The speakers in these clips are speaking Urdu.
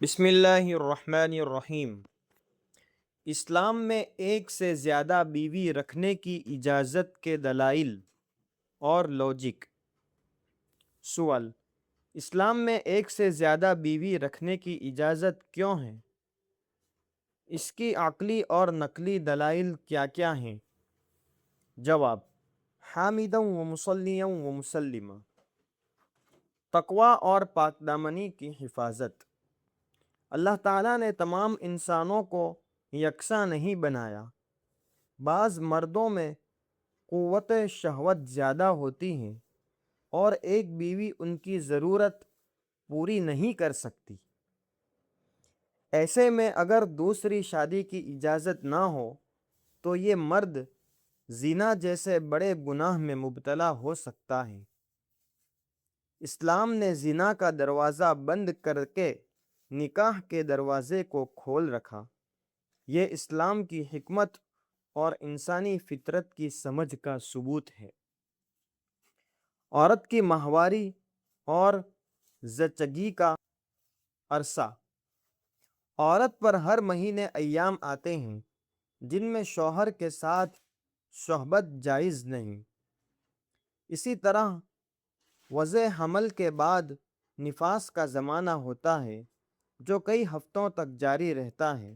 بسم اللہ الرحمن الرحیم۔ اسلام میں ایک سے زیادہ بیوی رکھنے کی اجازت کے دلائل اور لوجک۔ سوال: اسلام میں ایک سے زیادہ بیوی رکھنے کی اجازت کیوں ہے؟ اس کی عقلی اور نقلی دلائل کیا کیا ہیں؟ جواب: حامدا و مصلیا و مسلمہ، تقوی اور پاک دامنی کی حفاظت۔ اللہ تعالیٰ نے تمام انسانوں کو یکساں نہیں بنایا۔ بعض مردوں میں قوت شہوت زیادہ ہوتی ہیں اور ایک بیوی ان کی ضرورت پوری نہیں کر سکتی۔ ایسے میں اگر دوسری شادی کی اجازت نہ ہو تو یہ مرد زنا جیسے بڑے گناہ میں مبتلا ہو سکتا ہے۔ اسلام نے زنا کا دروازہ بند کر کے نکاح کے دروازے کو کھول رکھا۔ یہ اسلام کی حکمت اور انسانی فطرت کی سمجھ کا ثبوت ہے۔ عورت کی ماہواری اور زچگی کا عرصہ: عورت پر ہر مہینے ایام آتے ہیں جن میں شوہر کے ساتھ صحبت جائز نہیں۔ اسی طرح وضع حمل کے بعد نفاس کا زمانہ ہوتا ہے جو کئی ہفتوں تک جاری رہتا ہے۔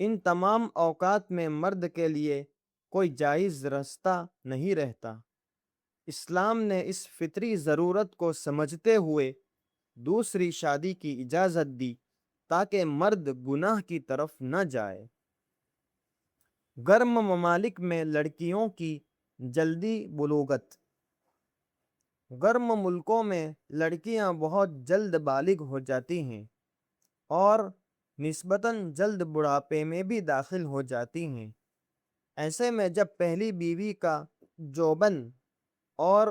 ان تمام اوقات میں مرد کے لیے کوئی جائز راستہ نہیں رہتا۔ اسلام نے اس فطری ضرورت کو سمجھتے ہوئے دوسری شادی کی اجازت دی تاکہ مرد گناہ کی طرف نہ جائے۔ گرم ممالک میں لڑکیوں کی جلدی بلوغت: گرم ملکوں میں لڑکیاں بہت جلد بالغ ہو جاتی ہیں اور نسبتاً جلد بڑھاپے میں بھی داخل ہو جاتی ہیں۔ ایسے میں جب پہلی بیوی کا جوبن اور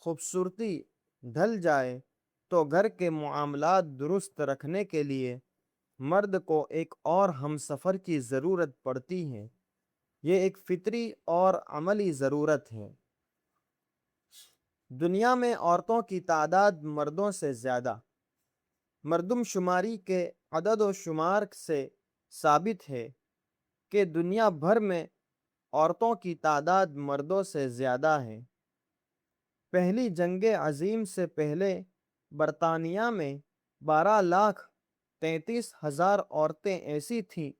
خوبصورتی ڈھل جائے تو گھر کے معاملات درست رکھنے کے لیے مرد کو ایک اور ہمسفر کی ضرورت پڑتی ہے۔ یہ ایک فطری اور عملی ضرورت ہے۔ دنیا میں عورتوں کی تعداد مردوں سے زیادہ۔ مردم شماری کے عدد و شمار سے ثابت ہے کہ دنیا بھر میں عورتوں کی تعداد مردوں سے زیادہ ہے۔ پہلی جنگ عظیم سے پہلے برطانیہ میں 12,33,000 عورتیں ایسی تھیں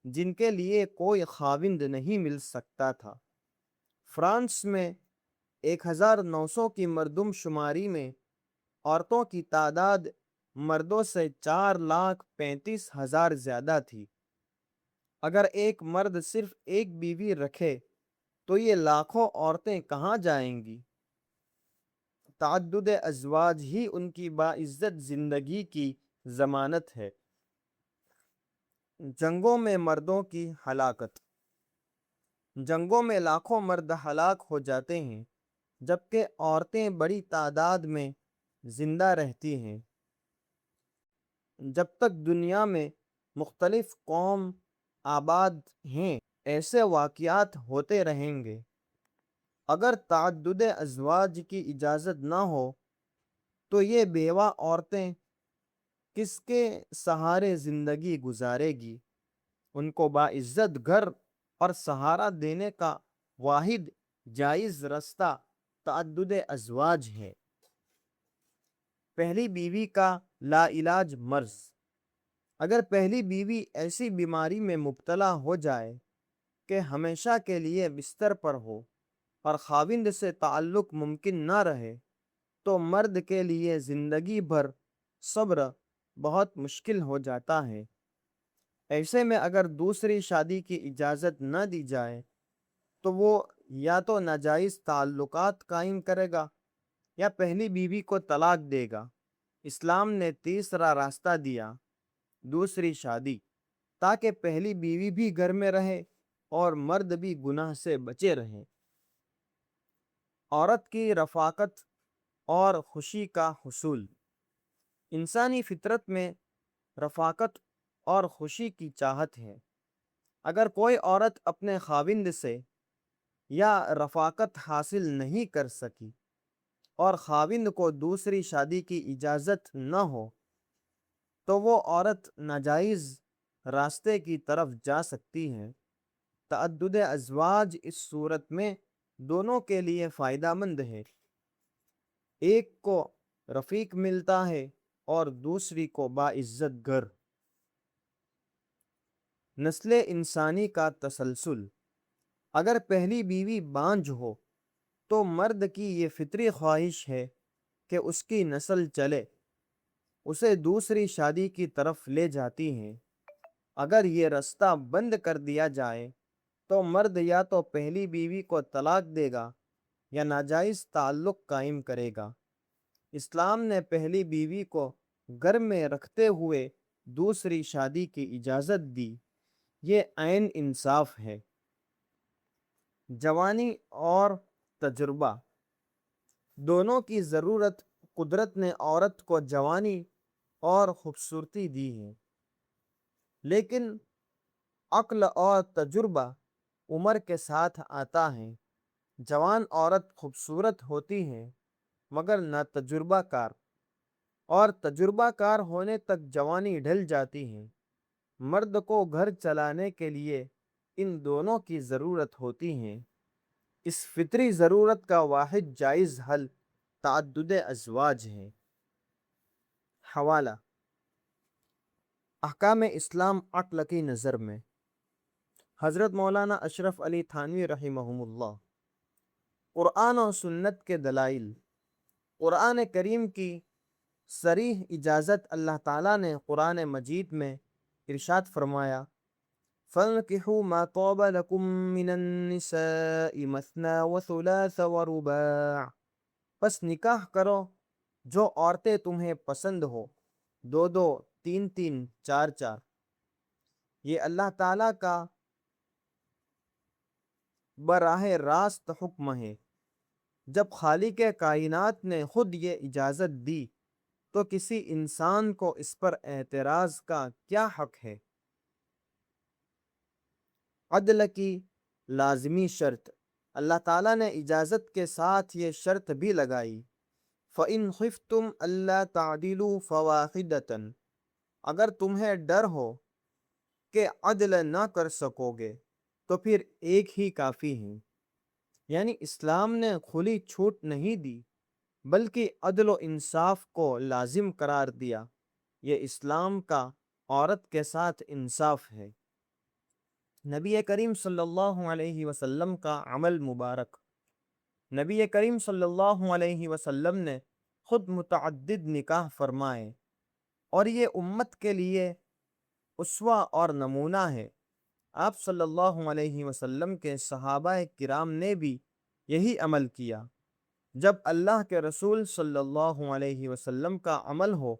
جن کے لیے کوئی خاوند نہیں مل سکتا تھا۔ فرانس میں 1,900 کی مردم شماری میں عورتوں کی تعداد مردوں سے 4,35,000 زیادہ تھی۔ اگر ایک مرد صرف ایک بیوی رکھے تو یہ لاکھوں عورتیں کہاں جائیں گی؟ تعدد ازواج ہی ان کی باعزت زندگی کی ضمانت ہے۔ جنگوں میں مردوں کی ہلاکت: جنگوں میں لاکھوں مرد ہلاک ہو جاتے ہیں جبکہ عورتیں بڑی تعداد میں زندہ رہتی ہیں۔ جب تک دنیا میں مختلف قوم آباد ہیں ایسے واقعات ہوتے رہیں گے۔ اگر تعدد ازواج کی اجازت نہ ہو تو یہ بیوہ عورتیں کس کے سہارے زندگی گزارے گی؟ ان کو باعزت گھر اور سہارا دینے کا واحد جائز راستہ تعدد ازواج ہے۔ پہلی بیوی کا لا علاج مرض: اگر پہلی بیوی ایسی بیماری میں مبتلا ہو جائے کہ ہمیشہ کے لیے بستر پر ہو اور خاوند سے تعلق ممکن نہ رہے تو مرد کے لیے زندگی بھر صبر بہت مشکل ہو جاتا ہے۔ ایسے میں اگر دوسری شادی کی اجازت نہ دی جائے تو وہ یا تو ناجائز تعلقات قائم کرے گا یا پہلی بیوی کو طلاق دے گا۔ اسلام نے تیسرا راستہ دیا، دوسری شادی، تاکہ پہلی بیوی بھی گھر میں رہے اور مرد بھی گناہ سے بچے رہے۔ عورت کی رفاقت اور خوشی کا حصول: انسانی فطرت میں رفاقت اور خوشی کی چاہت ہے۔ اگر کوئی عورت اپنے خاوند سے یا رفاقت حاصل نہیں کر سکی اور خاوند کو دوسری شادی کی اجازت نہ ہو تو وہ عورت ناجائز راستے کی طرف جا سکتی ہے۔ تعدد ازواج اس صورت میں دونوں کے لیے فائدہ مند ہے، ایک کو رفیق ملتا ہے اور دوسری کو باعزت گھر۔ نسل انسانی کا تسلسل، اگر پہلی بیوی بانجھ ہو تو مرد کی یہ فطری خواہش ہے کہ اس کی نسل چلے، اسے دوسری شادی کی طرف لے جاتی ہیں۔ اگر یہ رستہ بند کر دیا جائے تو مرد یا تو پہلی بیوی کو طلاق دے گا یا ناجائز تعلق قائم کرے گا۔ اسلام نے پہلی بیوی کو گھر میں رکھتے ہوئے دوسری شادی کی اجازت دی، یہ عین انصاف ہے۔ جوانی اور تجربہ، دونوں کی ضرورت قدرت نے عورت کو جوانی اور خوبصورتی دی ہے، لیکن عقل اور تجربہ عمر کے ساتھ آتا ہے۔ جوان عورت خوبصورت ہوتی ہے مگر نہ تجربہ کار، اور تجربہ کار ہونے تک جوانی ڈھل جاتی ہے۔ مرد کو گھر چلانے کے لیے ان دونوں کی ضرورت ہوتی ہے۔ اس فطری ضرورت کا واحد جائز حل تعدد ازواج ہے۔ حوالہ: احکام اسلام عقل کی نظر میں، حضرت مولانا اشرف علی تھانوی رحمہم اللہ۔ قرآن و سنت کے دلائل، قرآن کریم کی صریح اجازت اللہ تعالیٰ نے قرآن مجید میں ارشاد فرمایا: فَانْكِحُوا مَا طَابَ لَكُم مِّنَ النِّسَاءِ مَثْنَىٰ وَثُلَاثَ وَرُبَاعَ، پس نکاح کرو جو عورتیں تمہیں پسند ہو، دو دو، تین تین، چار چار۔ یہ اللہ تعالیٰ کا براہ راست حکم ہے۔ جب خالق کائنات نے خود یہ اجازت دی تو کسی انسان کو اس پر اعتراض کا کیا حق ہے؟ عدل کی لازمی شرط، اللہ تعالیٰ نے اجازت کے ساتھ یہ شرط بھی لگائی: فَإِنْ خِفْتُمْ أَلَّا تَعْدِلُوا فَوَاحِدَةً، اگر تمہیں ڈر ہو کہ عدل نہ کر سکو گے تو پھر ایک ہی کافی ہے۔ یعنی اسلام نے کھلی چھوٹ نہیں دی بلکہ عدل و انصاف کو لازم قرار دیا۔ یہ اسلام کا عورت کے ساتھ انصاف ہے۔ نبی کریم صلی اللہ علیہ وسلم کا عمل مبارک، نبی کریم صلی اللہ علیہ وسلم نے خود متعدد نکاح فرمائے اور یہ امت کے لیے اسوہ اور نمونہ ہے۔ آپ صلی اللہ علیہ وسلم کے صحابہ کرام نے بھی یہی عمل کیا۔ جب اللہ کے رسول صلی اللہ علیہ وسلم کا عمل ہو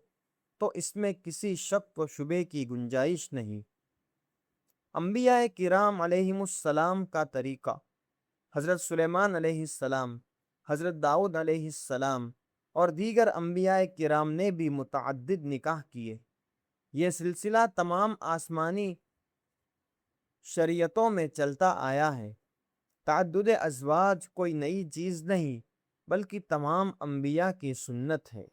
تو اس میں کسی شک و شبے کی گنجائش نہیں۔ انبیاء کرام علیہم السلام کا طریقہ، حضرت سلیمان علیہ السلام، حضرت داؤد علیہ السلام اور دیگر انبیاء کرام نے بھی متعدد نکاح کیے۔ یہ سلسلہ تمام آسمانی شریعتوں میں چلتا آیا ہے۔ تعدد ازواج کوئی نئی چیز نہیں بلکہ تمام انبیاء کی سنت ہے۔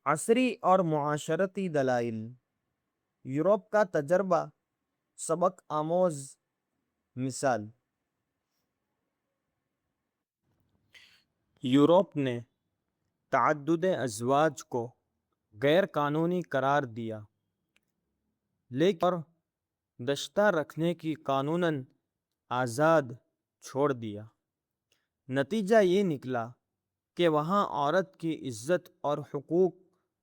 عصری اور معاشرتی دلائل، یورپ کا تجربہ سبق آموز۔ مثال، یورپ نے تعدد ازواج کو غیر قانونی قرار دیا لیکن اور دشتہ رکھنے کی قانوناً آزاد چھوڑ دیا۔ نتیجہ یہ نکلا کہ وہاں عورت کی عزت اور حقوق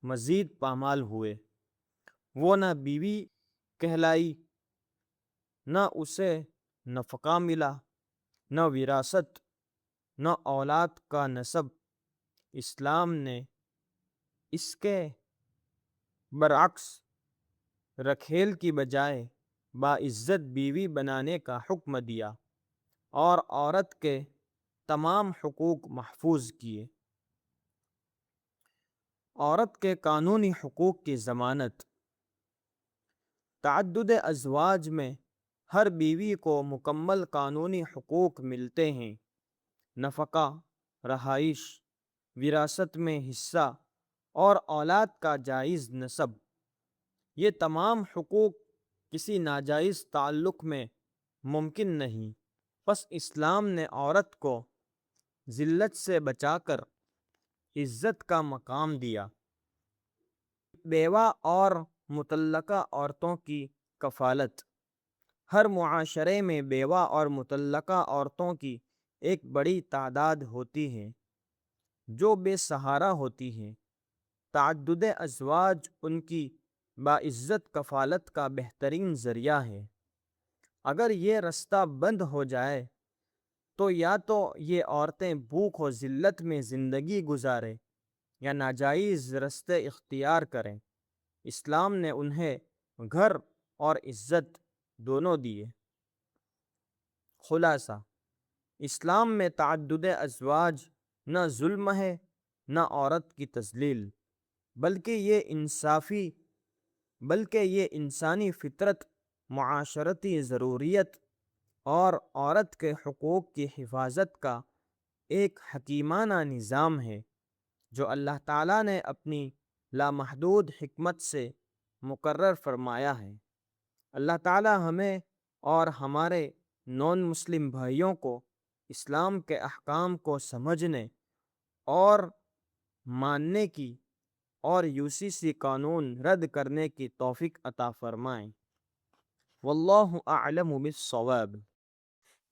مزید پامال ہوئے۔ وہ نہ بیوی کہلائی، نہ اسے نفقہ ملا، نہ وراثت، نہ اولاد کا نسب۔ اسلام نے اس کے برعکس رکھیل کی بجائے باعزت بیوی بنانے کا حکم دیا اور عورت کے تمام حقوق محفوظ کیے۔ عورت کے قانونی حقوق کی ضمانت، تعدد ازواج میں ہر بیوی کو مکمل قانونی حقوق ملتے ہیں۔ نفقہ، رہائش، وراثت میں حصہ اور اولاد کا جائز نسب، یہ تمام حقوق کسی ناجائز تعلق میں ممکن نہیں۔ پس اسلام نے عورت کو ذلت سے بچا کر عزت کا مقام دیا۔ بیوہ اور مطلقہ عورتوں کی کفالت۔ ہر معاشرے میں بیوہ اور مطلقہ عورتوں کی ایک بڑی تعداد ہوتی ہے جو بے سہارا ہوتی ہیں۔ تعدد ازواج ان کی باعزت کفالت کا بہترین ذریعہ ہے۔ اگر یہ رستہ بند ہو جائے تو یا تو یہ عورتیں بھوک و ذلت میں زندگی گزاریں یا ناجائز رستے اختیار کریں۔ اسلام نے انہیں گھر اور عزت دونوں دیے۔ خلاصہ، اسلام میں تعدد ازواج نہ ظلم ہے نہ عورت کی تذلیل، بلکہ یہ انسانی فطرت، معاشرتی ضروریت اور عورت کے حقوق کی حفاظت کا ایک حکیمانہ نظام ہے جو اللہ تعالیٰ نے اپنی لامحدود حکمت سے مقرر فرمایا ہے۔ اللہ تعالیٰ ہمیں اور ہمارے نان مسلم بھائیوں کو اسلام کے احکام کو سمجھنے اور ماننے کی اور UCC قانون رد کرنے کی توفیق عطا فرمائیں۔ واللہ اعلم بالصواب۔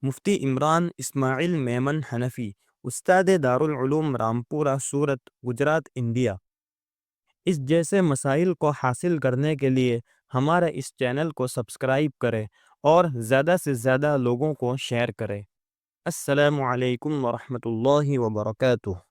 مفتی عمران اسماعیل میمن حنفی، استاد دارالعلوم رامپورہ سورت، گجرات، انڈیا۔ اس جیسے مسائل کو حاصل کرنے کے لیے ہمارے اس چینل کو سبسکرائب کریں اور زیادہ سے زیادہ لوگوں کو شیئر کریں۔ السلام علیکم ورحمۃ اللہ وبرکاتہ۔